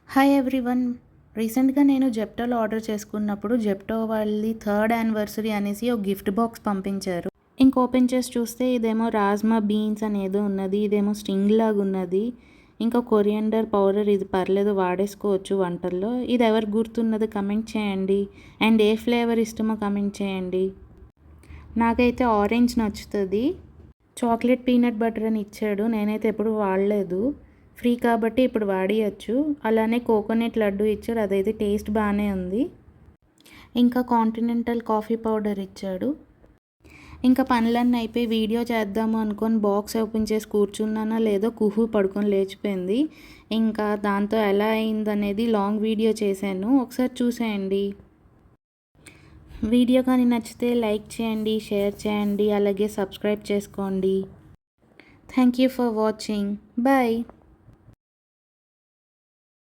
Hi everyone. రీసెంట్గా నేను జెప్టోలో order చేసుకున్నప్పుడు జెప్టో వాళ్ళది 3rd యానివర్సరీ అనేసి ఒక గిఫ్ట్ బాక్స్ పంపించారు. ఇంక ఓపెన్ చేసి చూస్తే ఇదేమో రాజ్మా బీన్స్ అనేదో ఉన్నది, ఇదేమో స్టింగ్ లాగా ఉన్నది, ఇంకా కొరియండర్ పౌడర్. ఇది పర్లేదు, వాడేసుకోవచ్చు వంటల్లో. ఇది ఎవరికి గుర్తున్నది కమెంట్ చేయండి. అండ్ ఏ ఫ్లేవర్ ఇష్టమో కమెంట్ చేయండి. నాకైతే ఆరెంజ్ నచ్చుతుంది. చాక్లెట్ పీనట్ బటర్ అని ఇచ్చాడు, నేనైతే ఎప్పుడు వాడలేదు. ఫ్రీ కాబట్టి ఇప్పుడు వాడియచ్చు. అలానే కోకోనట్ లడ్డు ఇచ్చాడు, అదైతే టేస్ట్ బాగానే ఉంది. ఇంకా కాంటినెంటల్ కాఫీ పౌడర్ ఇచ్చాడు. ఇంకా పనులన్నీ అయిపోయి వీడియో చేద్దాము అనుకొని బాక్స్ ఓపెన్ చేసి కూర్చున్నానో లేదో కుహు పడుకొని లేచిపోయింది. ఇంకా దాంతో ఎలా అయిందనేది లాంగ్ వీడియో చేశాను, ఒకసారి చూసేయండి. వీడియో కానీ నచ్చితే లైక్ చేయండి, షేర్ చేయండి, అలాగే సబ్స్క్రైబ్ చేసుకోండి. Thank you for watching. Bye.